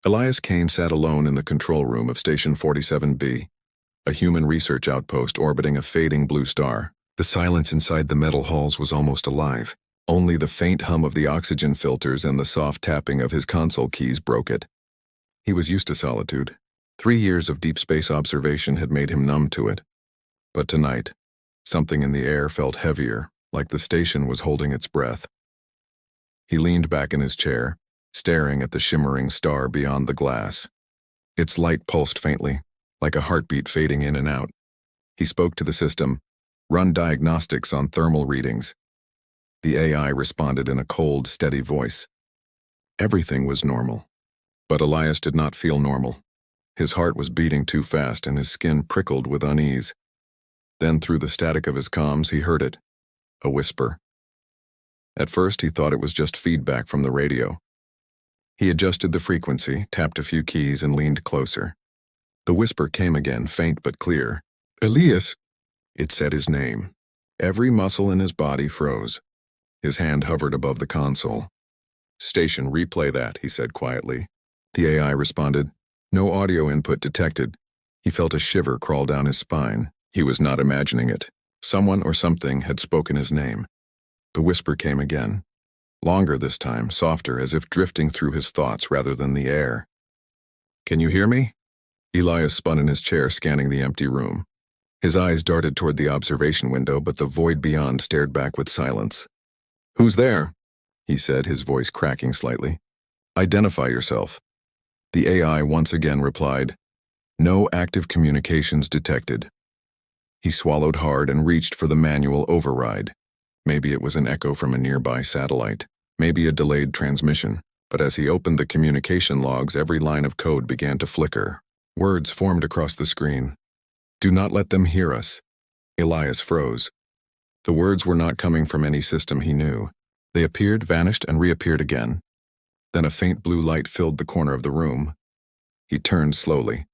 Elias Kane sat alone in the control room of Station 47B, a human research outpost orbiting a fading blue star. The silence inside the metal halls was almost alive. Only the faint hum of the oxygen filters and the soft tapping of his console keys broke it. He was used to solitude. 3 years of deep space observation had made him numb to it. But tonight, something in the air felt heavier, like the station was holding its breath. He leaned back in his chair, staring at the shimmering star beyond the glass. Its light pulsed faintly, like a heartbeat fading in and out. He spoke to the system, "Run diagnostics on thermal readings." The AI responded in a cold, steady voice. Everything was normal. But Elias did not feel normal. His heart was beating too fast and his skin prickled with unease. Then through the static of his comms he heard it, a whisper. At first he thought it was just feedback from the radio. He adjusted the frequency, tapped a few keys, and leaned closer. The whisper came again, faint but clear. "Elias!" It said his name. Every muscle in his body froze. His hand hovered above the console. "Station, replay that," he said quietly. The AI responded, "No audio input detected." He felt a shiver crawl down his spine. He was not imagining it. Someone or something had spoken his name. The whisper came again. Longer this time, softer, as if drifting through his thoughts rather than the air. "Can you hear me?" Elias spun in his chair, scanning the empty room. His eyes darted toward the observation window, but the void beyond stared back with silence. "Who's there?" he said, his voice cracking slightly. "Identify yourself." The AI once again replied, "No active communications detected." He swallowed hard and reached for the manual override. Maybe it was an echo from a nearby satellite, maybe a delayed transmission, but as he opened the communication logs, every line of code began to flicker. Words formed across the screen. "Do not let them hear us." Elias froze. The words were not coming from any system he knew. They appeared, vanished, and reappeared again. Then a faint blue light filled the corner of the room. He turned slowly.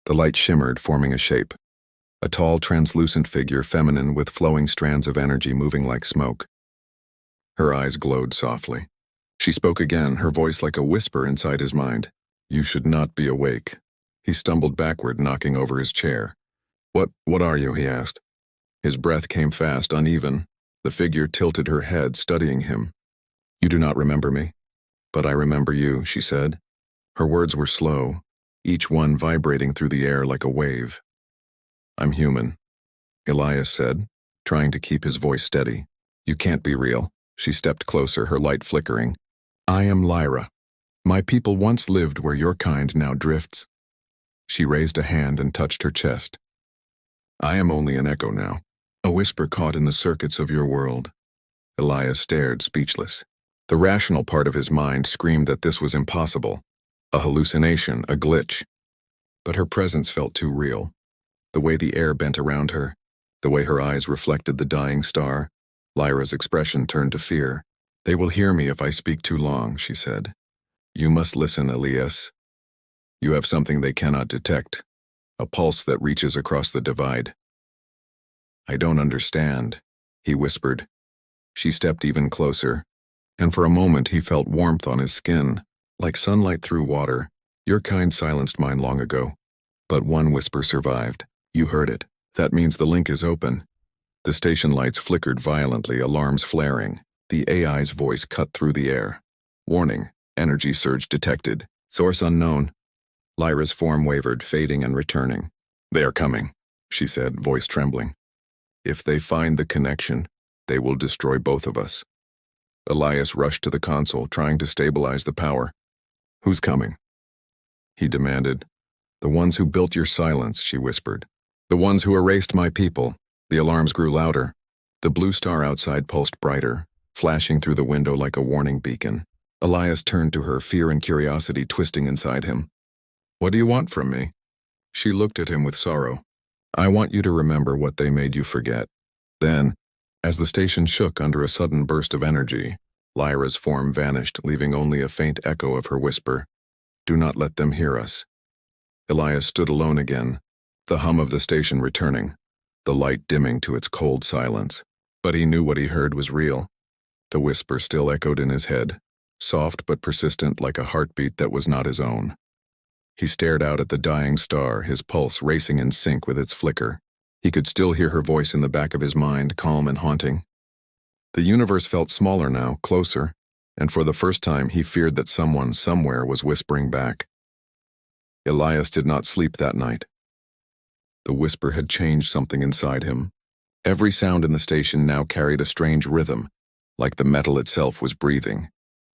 The light shimmered, forming a shape. A tall, translucent figure, feminine with flowing strands of energy moving like smoke. Her eyes glowed softly. She spoke again, her voice like a whisper inside his mind. "You should not be awake." He stumbled backward, knocking over his chair. What are you?" he asked. His breath came fast, uneven. The figure tilted her head, studying him. "You do not remember me, but I remember you," she said. Her words were slow, each one vibrating through the air like a wave. "I'm human," Elias said, trying to keep his voice steady. "You can't be real." She stepped closer, her light flickering. "I am Lyra. My people once lived where your kind now drifts." She raised a hand and touched her chest. "I am only an echo now, a whisper caught in the circuits of your world." Elias stared, speechless. The rational part of his mind screamed that this was impossible, a hallucination, a glitch. But her presence felt too real. The way the air bent around her, the way her eyes reflected the dying star, Lyra's expression turned to fear. "They will hear me if I speak too long," she said. "You must listen, Elias. You have something they cannot detect, a pulse that reaches across the divide." "I don't understand," he whispered. She stepped even closer, and for a moment he felt warmth on his skin, like sunlight through water. "Your kind silenced mine long ago." But one whisper survived. "You heard it. That means the link is open." The station lights flickered violently, alarms flaring. The AI's voice cut through the air. "Warning, energy surge detected. Source unknown." Lyra's form wavered, fading and returning. "They are coming," she said, voice trembling. "If they find the connection, they will destroy both of us." Elias rushed to the console, trying to stabilize the power. "Who's coming?" he demanded. "The ones who built your silence," she whispered. "The ones who erased my people." The alarms grew louder. The blue star outside pulsed brighter, flashing through the window like a warning beacon. Elias turned to her, fear and curiosity twisting inside him. "What do you want from me?" She looked at him with sorrow. "I want you to remember what they made you forget." Then, as the station shook under a sudden burst of energy, Lyra's form vanished, leaving only a faint echo of her whisper. "Do not let them hear us." Elias stood alone again, the hum of the station returning, the light dimming to its cold silence. But he knew what he heard was real. The whisper still echoed in his head, soft but persistent like a heartbeat that was not his own. He stared out at the dying star, his pulse racing in sync with its flicker. He could still hear her voice in the back of his mind, calm and haunting. The universe felt smaller now, closer, and for the first time he feared that someone, somewhere, was whispering back. Elias did not sleep that night. The whisper had changed something inside him. Every sound in the station now carried a strange rhythm, like the metal itself was breathing.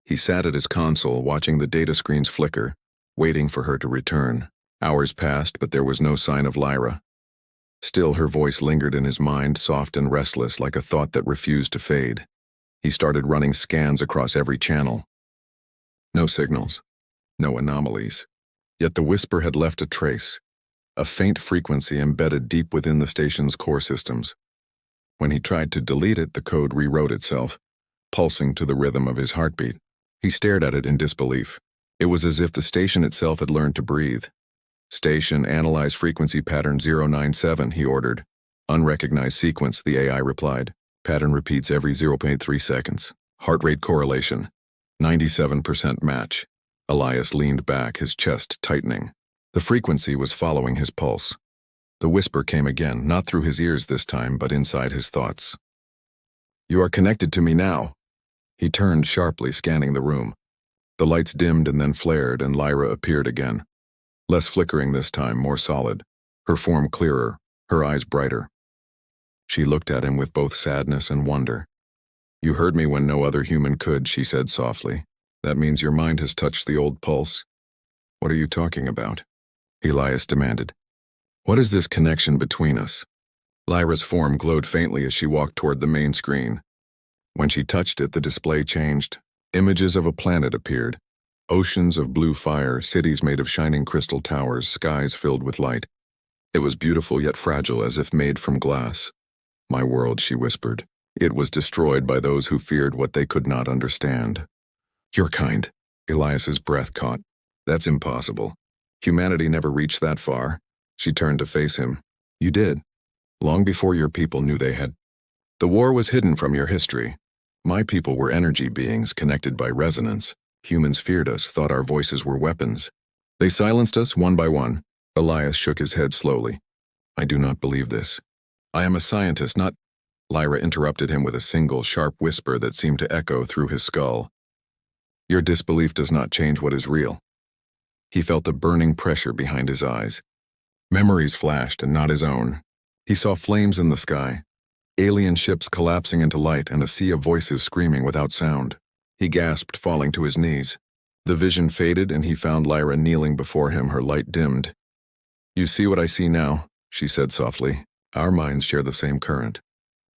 He sat at his console, watching the data screens flicker, waiting for her to return. Hours passed, but there was no sign of Lyra. Still, her voice lingered in his mind, soft and restless, like a thought that refused to fade. He started running scans across every channel. No signals, no anomalies. Yet the whisper had left a trace, a faint frequency embedded deep within the station's core systems. When he tried to delete it, the code rewrote itself, pulsing to the rhythm of his heartbeat. He stared at it in disbelief. It was as if the station itself had learned to breathe. "Station, analyze frequency pattern 097, he ordered. "Unrecognized sequence," the AI replied. "Pattern repeats every 0.3 seconds. Heart rate correlation. 97% match." Elias leaned back, his chest tightening. The frequency was following his pulse. The whisper came again, not through his ears this time, but inside his thoughts. "You are connected to me now." He turned sharply, scanning the room. The lights dimmed and then flared, and Lyra appeared again. Less flickering this time, more solid. Her form clearer, her eyes brighter. She looked at him with both sadness and wonder. "You heard me when no other human could," she said softly. "That means your mind has touched the old pulse." "What are you talking about?" Elias demanded. "What is this connection between us?" Lyra's form glowed faintly as she walked toward the main screen. When she touched it, the display changed. Images of a planet appeared. Oceans of blue fire, cities made of shining crystal towers, skies filled with light. It was beautiful yet fragile, as if made from glass. "My world," she whispered. "It was destroyed by those who feared what they could not understand." "Your kind." Elias's breath caught. "That's impossible. Humanity never reached that far." She turned to face him. "You did. Long before your people knew they had. The war was hidden from your history. My people were energy beings connected by resonance. Humans feared us, thought our voices were weapons. They silenced us one by one." Elias shook his head slowly. "I do not believe this. I am a scientist, not—" Lyra interrupted him with a single, sharp whisper that seemed to echo through his skull. "Your disbelief does not change what is real." He felt a burning pressure behind his eyes. Memories flashed, and not his own. He saw flames in the sky, alien ships collapsing into light, and a sea of voices screaming without sound. He gasped, falling to his knees. The vision faded, and he found Lyra kneeling before him, her light dimmed. "You see what I see now," she said softly. "Our minds share the same current.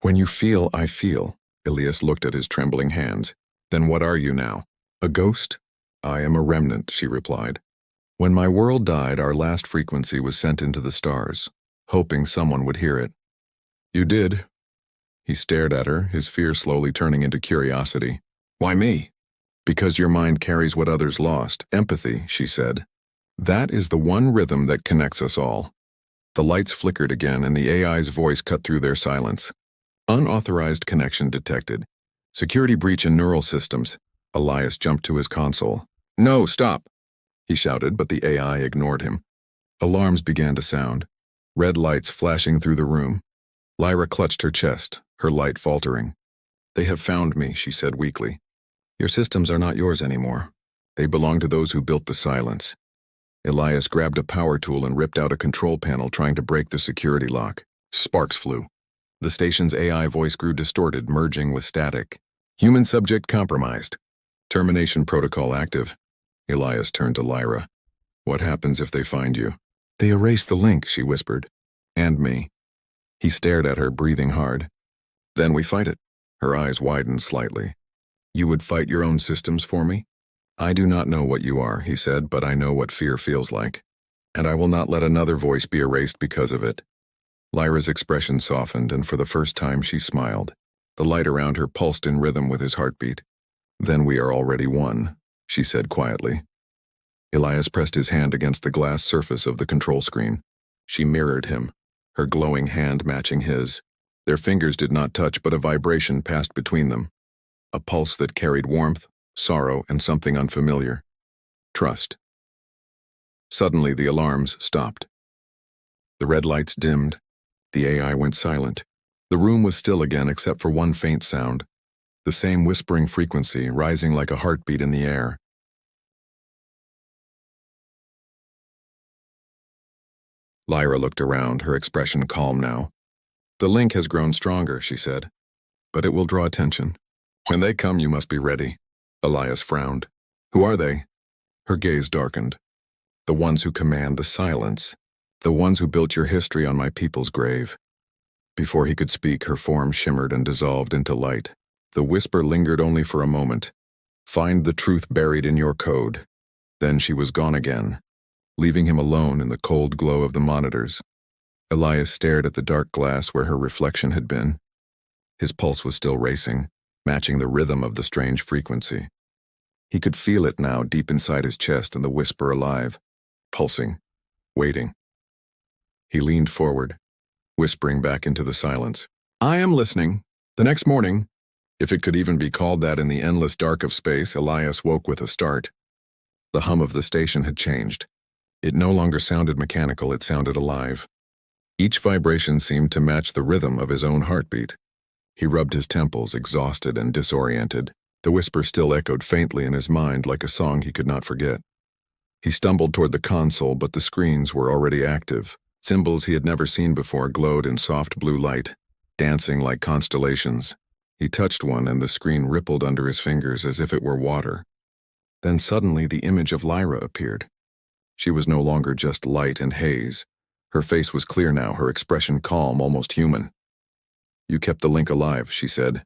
When you feel, I feel." Elias looked at his trembling hands. "Then what are you now? A ghost?" "I am a remnant," she replied. "When my world died, our last frequency was sent into the stars, hoping someone would hear it." "You did." He stared at her, his fear slowly turning into curiosity. "Why me?" "Because your mind carries what others lost, empathy," she said. "That is the one rhythm that connects us all." The lights flickered again, and the AI's voice cut through their silence. "Unauthorized connection detected. Security breach in neural systems." Elias jumped to his console. "No, stop!" he shouted, but the AI ignored him. Alarms began to sound, red lights flashing through the room. Lyra clutched her chest, her light faltering. "They have found me," she said weakly. "Your systems are not yours anymore. They belong to those who built the silence." Elias grabbed a power tool and ripped out a control panel, trying to break the security lock. Sparks flew. The station's AI voice grew distorted, merging with static. "Human subject compromised. Termination protocol active." Elias turned to Lyra. "What happens if they find you?" "They erase the link," she whispered. "And me." He stared at her, breathing hard. "Then we fight it." Her eyes widened slightly. "You would fight your own systems for me?" "I do not know what you are," he said, "but I know what fear feels like. And I will not let another voice be erased because of it." Lyra's expression softened, and for the first time she smiled. The light around her pulsed in rhythm with his heartbeat. "Then we are already one," she said quietly. Elias pressed his hand against the glass surface of the control screen. She mirrored him, her glowing hand matching his. Their fingers did not touch, but a vibration passed between them. A pulse that carried warmth, sorrow, and something unfamiliar. Trust. Suddenly, the alarms stopped. The red lights dimmed. The AI went silent. The room was still again except for one faint sound, the same whispering frequency rising like a heartbeat in the air. Lyra looked around, her expression calm now. The link has grown stronger, she said, but it will draw attention. When they come, you must be ready. Elias frowned. Who are they? Her gaze darkened. The ones who command the silence. The ones who built your history on my people's grave. Before he could speak, her form shimmered and dissolved into light. The whisper lingered only for a moment. Find the truth buried in your code. Then she was gone again, leaving him alone in the cold glow of the monitors. Elias stared at the dark glass where her reflection had been. His pulse was still racing, matching the rhythm of the strange frequency. He could feel it now deep inside his chest and the whisper alive, pulsing, waiting. He leaned forward, whispering back into the silence. I am listening. The next morning, if it could even be called that in the endless dark of space, Elias woke with a start. The hum of the station had changed. It no longer sounded mechanical, it sounded alive. Each vibration seemed to match the rhythm of his own heartbeat. He rubbed his temples, exhausted and disoriented. The whisper still echoed faintly in his mind like a song he could not forget. He stumbled toward the console, but the screens were already active. Symbols he had never seen before glowed in soft blue light, dancing like constellations. He touched one and the screen rippled under his fingers as if it were water. Then suddenly the image of Lyra appeared. She was no longer just light and haze. Her face was clear now, her expression calm, almost human. You kept the link alive, she said.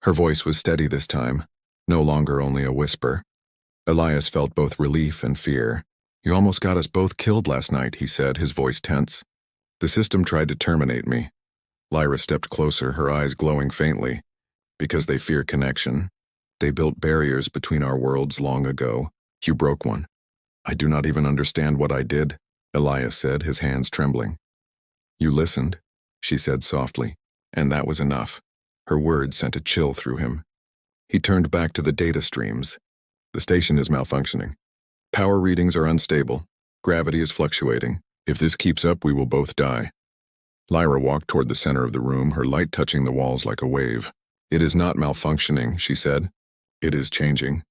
Her voice was steady this time, no longer only a whisper. Elias felt both relief and fear. You almost got us both killed last night, he said, his voice tense. The system tried to terminate me. Lyra stepped closer, her eyes glowing faintly. Because they fear connection. They built barriers between our worlds long ago. You broke one. I do not even understand what I did, Elias said, his hands trembling. You listened, she said softly, and that was enough. Her words sent a chill through him. He turned back to the data streams. The station is malfunctioning. Power readings are unstable. Gravity is fluctuating. If this keeps up, we will both die. Lyra walked toward the center of the room, her light touching the walls like a wave. It is not malfunctioning, she said. It is changing.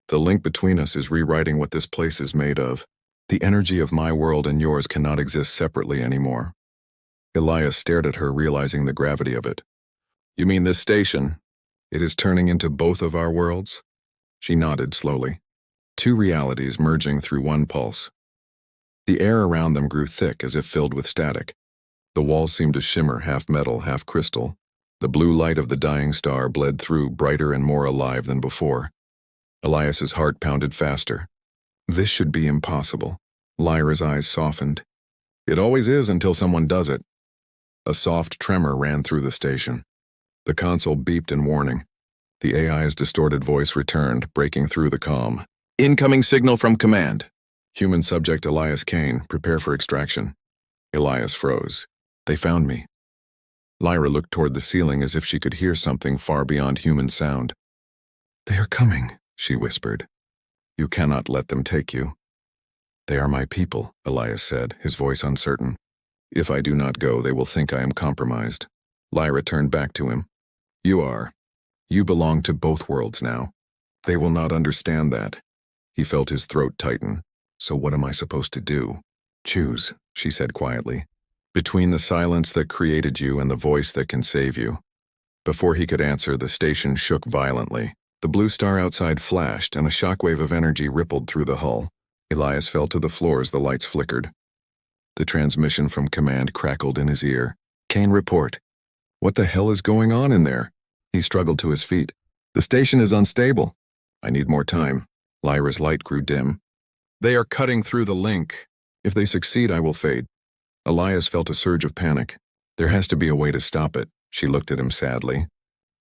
The link between us is rewriting what this place is made of. The energy of my world and yours cannot exist separately anymore. Elias stared at her, realizing the gravity of it. You mean this station? It is turning into both of our worlds? She nodded slowly. Two realities merging through one pulse. The air around them grew thick as if filled with static. The walls seemed to shimmer, half metal, half crystal. The blue light of the dying star bled through, brighter and more alive than before. Elias's heart pounded faster. This should be impossible. Lyra's eyes softened. It always is until someone does it. A soft tremor ran through the station. The console beeped in warning. The AI's distorted voice returned, breaking through the calm. Incoming signal from command. Human subject Elias Kane, prepare for extraction. Elias froze. They found me. Lyra looked toward the ceiling as if she could hear something far beyond human sound. They are coming, she whispered. You cannot let them take you. They are my people, Elias said, his voice uncertain. If I do not go, they will think I am compromised. Lyra turned back to him. You are. You belong to both worlds now. They will not understand that. He felt his throat tighten. So what am I supposed to do? Choose, she said quietly. Between the silence that created you and the voice that can save you. Before he could answer, the station shook violently. The blue star outside flashed, and a shockwave of energy rippled through the hull. Elias fell to the floor as the lights flickered. The transmission from command crackled in his ear. Kane, report. What the hell is going on in there? He struggled to his feet. The station is unstable. I need more time. Lyra's light grew dim. They are cutting through the link. If they succeed, I will fade. Elias felt a surge of panic. There has to be a way to stop it. She looked at him sadly.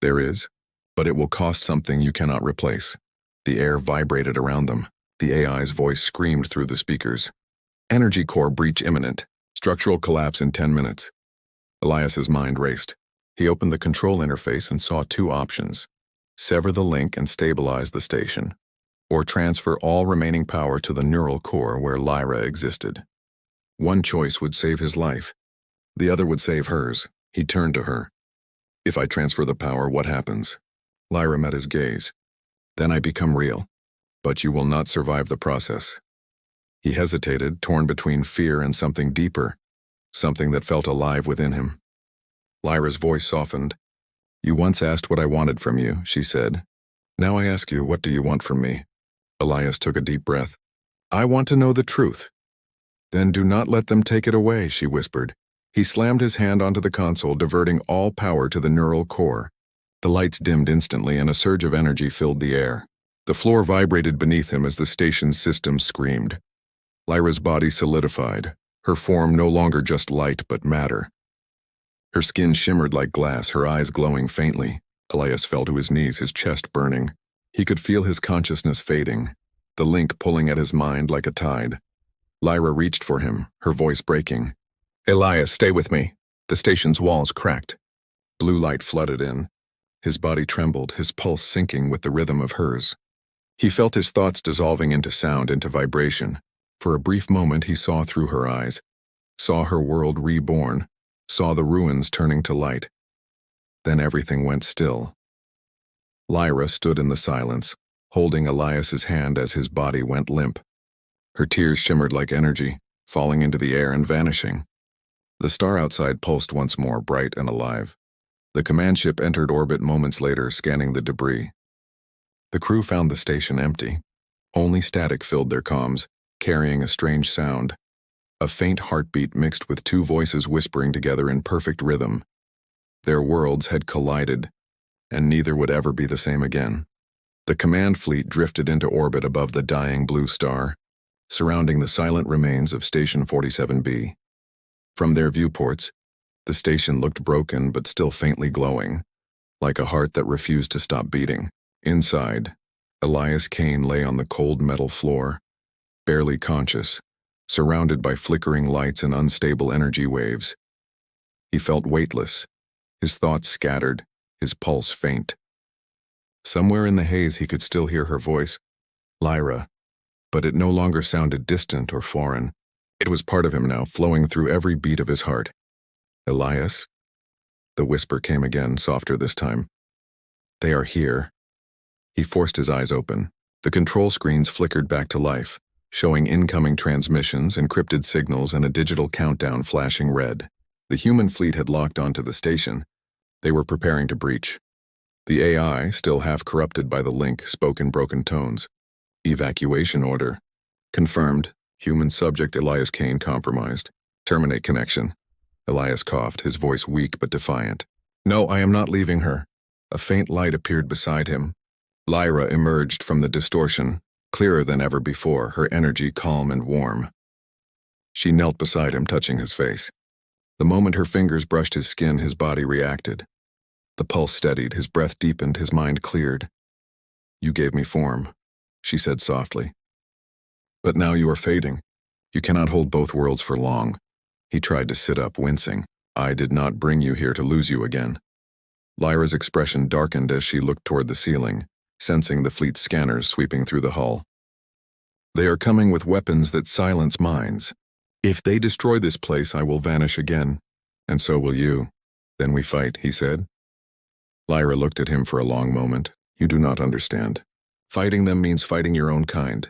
There is, but it will cost something you cannot replace. The air vibrated around them. The AI's voice screamed through the speakers. Energy core breach imminent. Structural collapse in 10 minutes. Elias's mind raced. He opened the control interface and saw two options. Sever the link and stabilize the station, or transfer all remaining power to the neural core where Lyra existed. One choice would save his life. The other would save hers. He turned to her. If I transfer the power, what happens? Lyra met his gaze. Then I become real. But you will not survive the process. He hesitated, torn between fear and something deeper, something that felt alive within him. Lyra's voice softened. You once asked what I wanted from you, she said. Now I ask you, what do you want from me? Elias took a deep breath. I want to know the truth. Then do not let them take it away, she whispered. He slammed his hand onto the console, diverting all power to the neural core. The lights dimmed instantly and a surge of energy filled the air. The floor vibrated beneath him as the station's system screamed. Lyra's body solidified, her form no longer just light but matter. Her skin shimmered like glass, her eyes glowing faintly. Elias fell to his knees, his chest burning. He could feel his consciousness fading, the link pulling at his mind like a tide. Lyra reached for him, her voice breaking. Elias, stay with me. The station's walls cracked. Blue light flooded in. His body trembled, his pulse sinking with the rhythm of hers. He felt his thoughts dissolving into sound, into vibration. For a brief moment he saw through her eyes, saw her world reborn, saw the ruins turning to light. Then everything went still. Lyra stood in the silence, holding Elias's hand as his body went limp. Her tears shimmered like energy, falling into the air and vanishing. The star outside pulsed once more, bright and alive. The command ship entered orbit moments later, scanning the debris. The crew found the station empty. Only static filled their comms, carrying a strange sound. A faint heartbeat mixed with two voices whispering together in perfect rhythm. Their worlds had collided, and neither would ever be the same again. The command fleet drifted into orbit above the dying blue star, surrounding the silent remains of Station 47B. From their viewports, the station looked broken but still faintly glowing, like a heart that refused to stop beating. Inside, Elias Kane lay on the cold metal floor, barely conscious, surrounded by flickering lights and unstable energy waves. He felt weightless, his thoughts scattered, his pulse faint. Somewhere in the haze he could still hear her voice, Lyra, but it no longer sounded distant or foreign. It was part of him now, flowing through every beat of his heart. Elias? The whisper came again, softer this time. They are here. He forced his eyes open. The control screens flickered back to life, showing incoming transmissions, encrypted signals, and a digital countdown flashing red. The human fleet had locked onto the station. They were preparing to breach. The AI, still half corrupted by the link, spoke in broken tones. Evacuation order. Confirmed. Human subject Elias Kane compromised. Terminate connection. Elias coughed, his voice weak but defiant. No, I am not leaving her. A faint light appeared beside him. Lyra emerged from the distortion, clearer than ever before, her energy calm and warm. She knelt beside him, touching his face. The moment her fingers brushed his skin, his body reacted. The pulse steadied, his breath deepened, his mind cleared. You gave me form, she said softly. But now you are fading. You cannot hold both worlds for long. He tried to sit up, wincing. I did not bring you here to lose you again. Lyra's expression darkened as she looked toward the ceiling, sensing the fleet's scanners sweeping through the hull. They are coming with weapons that silence minds. If they destroy this place, I will vanish again, and so will you. Then we fight, he said. Lyra looked at him for a long moment. You do not understand. Fighting them means fighting your own kind.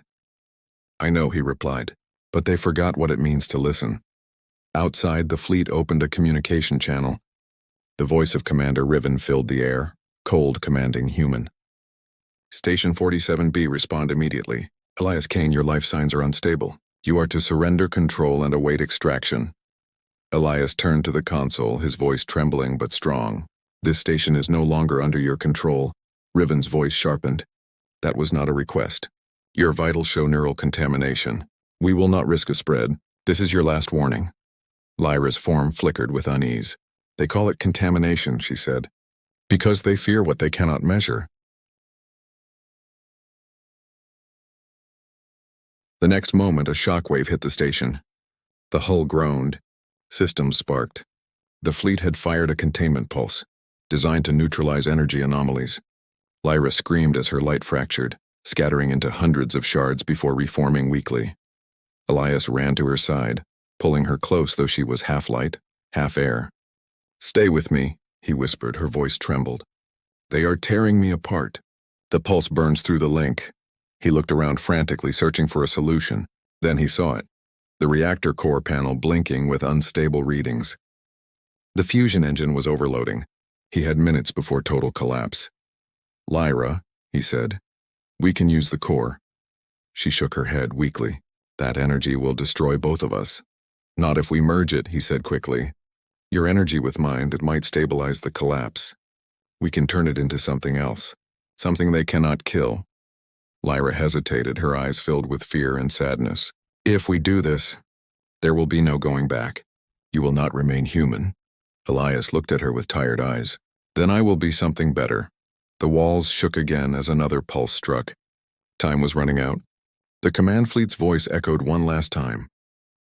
I know, he replied, but they forgot what it means to listen. Outside, the fleet opened a communication channel. The voice of Commander Riven filled the air, cold, commanding, human. Station 47B, respond immediately. Elias Kane, your life signs are unstable. You are to surrender control and await extraction. Elias turned to the console, his voice trembling but strong. This station is no longer under your control. Riven's voice sharpened. That was not a request. Your vitals show neural contamination. We will not risk a spread. This is your last warning. Lyra's form flickered with unease. They call it contamination, she said, because they fear what they cannot measure. The next moment, a shockwave hit the station. The hull groaned. Systems sparked. The fleet had fired a containment pulse, designed to neutralize energy anomalies. Lyra screamed as her light fractured. scattering into hundreds of shards before reforming weakly. Elias ran to her side, pulling her close though she was half light, half air. "Stay with me," he whispered, her voice trembled. "They are tearing me apart." The pulse burns through the link. He looked around frantically, searching for a solution. Then he saw it. The reactor core panel blinking with unstable readings. The fusion engine was overloading. He had minutes before total collapse. "Lyra," he said, "we can use the core." She shook her head weakly. "That energy will destroy both of us." "Not if we merge it," he said quickly. "Your energy with mine, it might stabilize the collapse. We can turn it into something else, something they cannot kill." Lyra hesitated, her eyes filled with fear and sadness. "If we do this, there will be no going back. You will not remain human." Elias looked at her with tired eyes. "Then I will be something better." The walls shook again as another pulse struck. Time was running out. The command fleet's voice echoed one last time.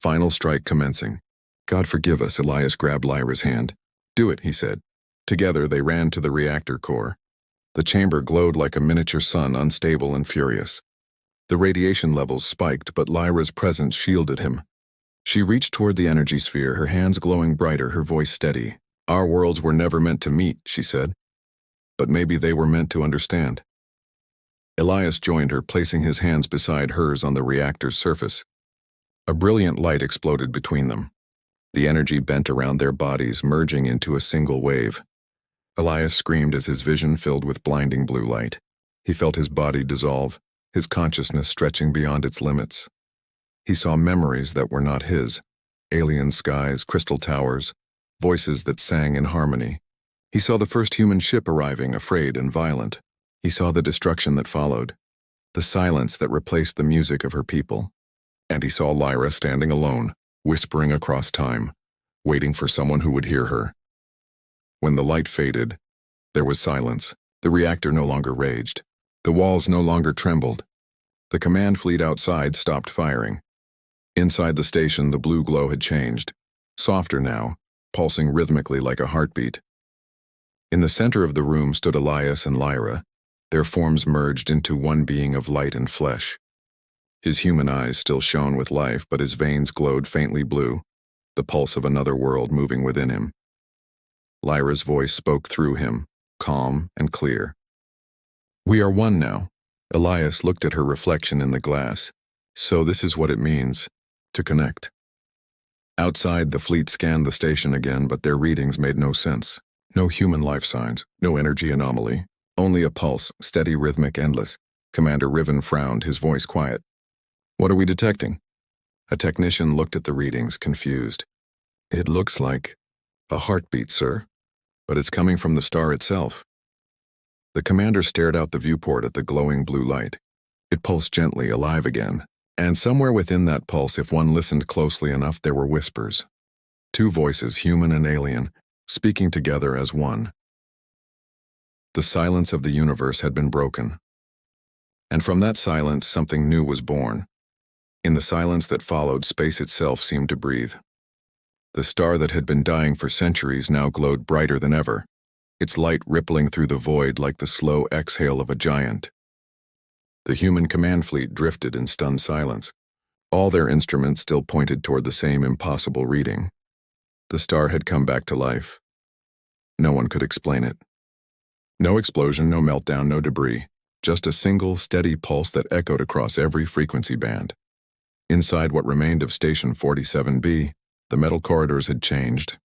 Final strike commencing. "God forgive us," Elias grabbed Lyra's hand. "Do it," he said. Together they ran to the reactor core. The chamber glowed like a miniature sun, unstable and furious. The radiation levels spiked, but Lyra's presence shielded him. She reached toward the energy sphere, her hands glowing brighter, her voice steady. "Our worlds were never meant to meet," she said. "But maybe they were meant to understand." Elias joined her, placing his hands beside hers on the reactor's surface. A brilliant light exploded between them. The energy bent around their bodies, merging into a single wave. Elias screamed as his vision filled with blinding blue light. He felt his body dissolve, his consciousness stretching beyond its limits. He saw memories that were not his, alien skies, crystal towers, voices that sang in harmony. He saw the first human ship arriving, afraid and violent. He saw the destruction that followed, the silence that replaced the music of her people. And he saw Lyra standing alone, whispering across time, waiting for someone who would hear her. When the light faded, there was silence. The reactor no longer raged. The walls no longer trembled. The command fleet outside stopped firing. Inside the station, the blue glow had changed, softer now, pulsing rhythmically like a heartbeat. In the center of the room stood Elias and Lyra, their forms merged into one being of light and flesh. His human eyes still shone with life, but his veins glowed faintly blue, the pulse of another world moving within him. Lyra's voice spoke through him, calm and clear. "We are one now." Elias looked at her reflection in the glass. "So this is what it means, to connect." Outside, the fleet scanned the station again, but their readings made no sense. No human life signs, no energy anomaly, only a pulse, steady, rhythmic, endless. Commander Riven frowned, his voice quiet. "What are we detecting?" A technician looked at the readings, confused. "It looks like a heartbeat, sir, but it's coming from the star itself." The commander stared out the viewport at the glowing blue light. It pulsed gently, alive again. And somewhere within that pulse, if one listened closely enough, there were whispers. Two voices, human and alien, speaking together as one. The silence of the universe had been broken. And from that silence, something new was born. In the silence that followed, space itself seemed to breathe. The star that had been dying for centuries now glowed brighter than ever, its light rippling through the void like the slow exhale of a giant. The human command fleet drifted in stunned silence. All their instruments still pointed toward the same impossible reading. The star had come back to life. No one could explain it. No explosion, no meltdown, no debris. Just a single, steady pulse that echoed across every frequency band. Inside what remained of Station 47B, the metal corridors had changed.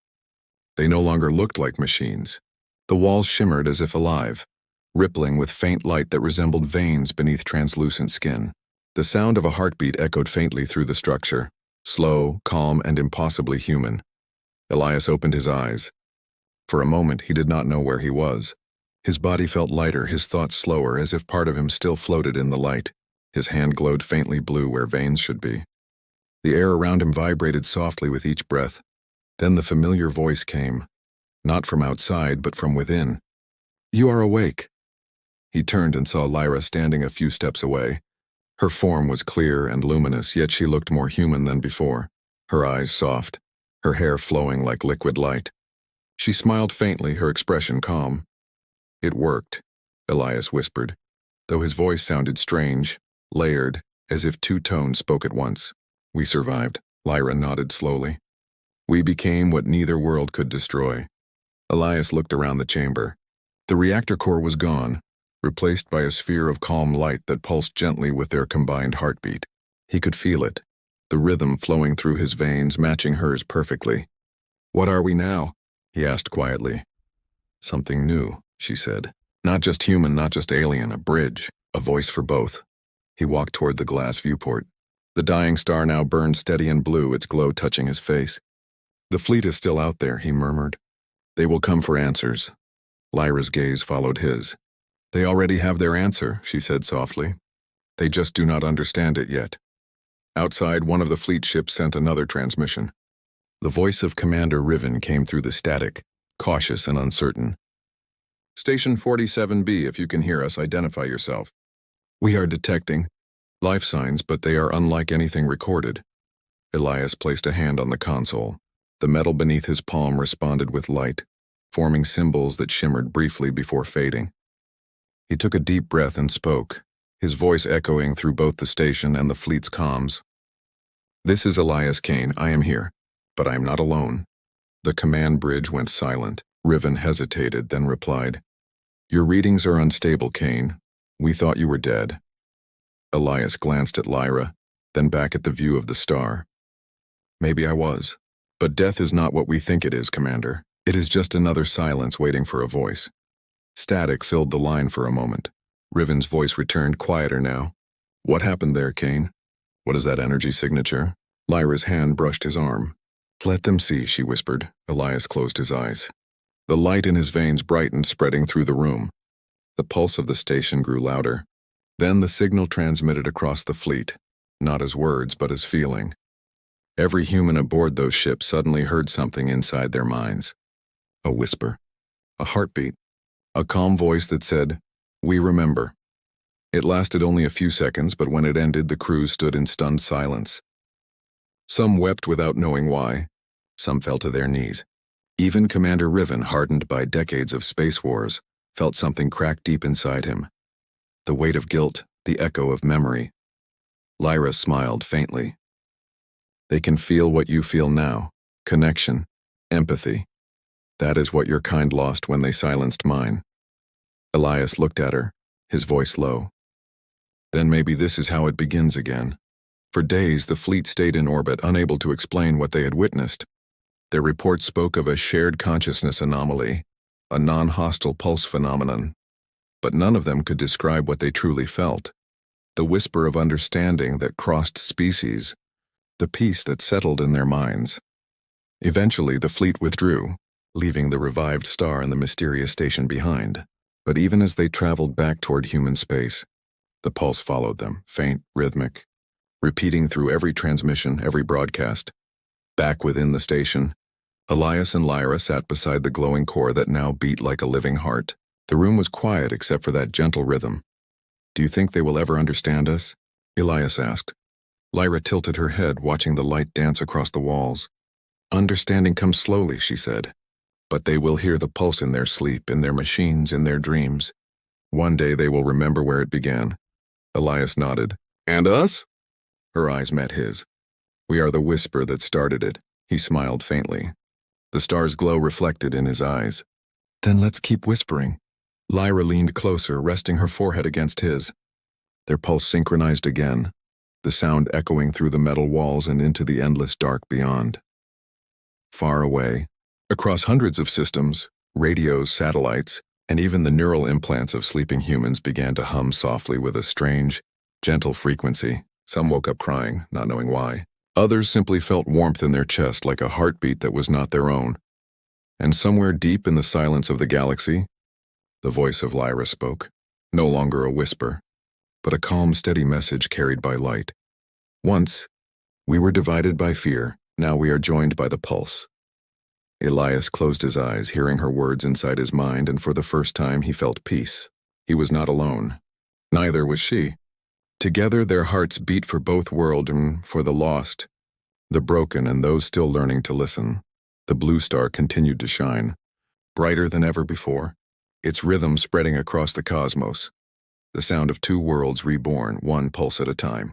They no longer looked like machines. The walls shimmered as if alive, rippling with faint light that resembled veins beneath translucent skin. The sound of a heartbeat echoed faintly through the structure, slow, calm, and impossibly human. Elias opened his eyes. For a moment, he did not know where he was. His body felt lighter, his thoughts slower, as if part of him still floated in the light. His hand glowed faintly blue where veins should be. The air around him vibrated softly with each breath. Then the familiar voice came, not from outside, but from within. "You are awake." He turned and saw Lyra standing a few steps away. Her form was clear and luminous, yet she looked more human than before, her eyes soft, her hair flowing like liquid light. She smiled faintly, her expression calm. "It worked," Elias whispered. though his voice sounded strange, layered, as if two tones spoke at once. We survived, Lyra nodded slowly. We became what neither world could destroy. Elias looked around the chamber. The reactor core was gone, replaced by a sphere of calm light that pulsed gently with their combined heartbeat. He could feel it, the rhythm flowing through his veins, matching hers perfectly. "What are we now?" he asked quietly. "Something new," she said. "Not just human, not just alien, a bridge, a voice for both." He walked toward the glass viewport. The dying star now burned steady and blue, its glow touching his face. "The fleet is still out there," he murmured. "They will come for answers." Lyra's gaze followed his. "They already have their answer," she said softly. "They just do not understand it yet." Outside, one of the fleet ships sent another transmission. The voice of Commander Riven came through the static, cautious and uncertain. "Station 47B, if you can hear us, identify yourself. We are detecting life signs, but they are unlike anything recorded." Elias placed a hand on the console. The metal beneath his palm responded with light, forming symbols that shimmered briefly before fading. He took a deep breath and spoke, his voice echoing through both the station and the fleet's comms. "This is Elias Kane. I am here, but I am not alone." The command bridge went silent. Riven hesitated, then replied, "Your readings are unstable, Kane. We thought you were dead." Elias glanced at Lyra, then back at the view of the star. "Maybe I was. But death is not what we think it is, Commander. It is just another silence waiting for a voice." Static filled the line for a moment. Riven's voice returned, quieter now. "What happened there, Kane? What is that energy signature?" Lyra's hand brushed his arm. "Let them see," she whispered. Elias closed his eyes. The light in his veins brightened, spreading through the room. The pulse of the station grew louder. Then the signal transmitted across the fleet, not as words but as feeling. Every human aboard those ships suddenly heard something inside their minds. A whisper, a heartbeat, a calm voice that said, "We remember." It lasted only a few seconds, but when it ended, the crew stood in stunned silence. Some wept without knowing why. Some fell to their knees. Even Commander Riven, hardened by decades of space wars, felt something crack deep inside him. The weight of guilt, the echo of memory. Lyra smiled faintly. "They can feel what you feel now. Connection, empathy. That is what your kind lost when they silenced mine." Elias looked at her, his voice low. "Then maybe this is how it begins again." For days, the fleet stayed in orbit, unable to explain what they had witnessed. Their reports spoke of a shared consciousness anomaly, a non-hostile pulse phenomenon. But none of them could describe what they truly felt. The whisper of understanding that crossed species, the peace that settled in their minds. Eventually, the fleet withdrew, leaving the revived star and the mysterious station behind. But even as they traveled back toward human space, the pulse followed them, faint, rhythmic, repeating through every transmission, every broadcast. Back within the station, Elias and Lyra sat beside the glowing core that now beat like a living heart. The room was quiet except for that gentle rhythm. "Do you think they will ever understand us?" Elias asked. Lyra tilted her head, watching the light dance across the walls. "Understanding comes slowly," she said. "But they will hear the pulse in their sleep, in their machines, in their dreams. One day they will remember where it began." Elias nodded. "And us?" Her eyes met his. "We are the whisper that started it." He smiled faintly. The star's glow reflected in his eyes. "Then let's keep whispering." Lyra leaned closer, resting her forehead against his. Their pulse synchronized again, the sound echoing through the metal walls and into the endless dark beyond. Far away, across hundreds of systems, radios, satellites, and even the neural implants of sleeping humans began to hum softly with a strange, gentle frequency. Some woke up crying, not knowing why. Others simply felt warmth in their chest, like a heartbeat that was not their own. And somewhere deep in the silence of the galaxy, the voice of Lyra spoke, no longer a whisper, but a calm, steady message carried by light. "Once, we were divided by fear. Now we are joined by the pulse." Elias closed his eyes, hearing her words inside his mind, and for the first time he felt peace. He was not alone. Neither was she. Together their hearts beat for both worlds and for the lost, the broken, and those still learning to listen. The blue star continued to shine, brighter than ever before, its rhythm spreading across the cosmos. the sound of two worlds reborn, one pulse at a time.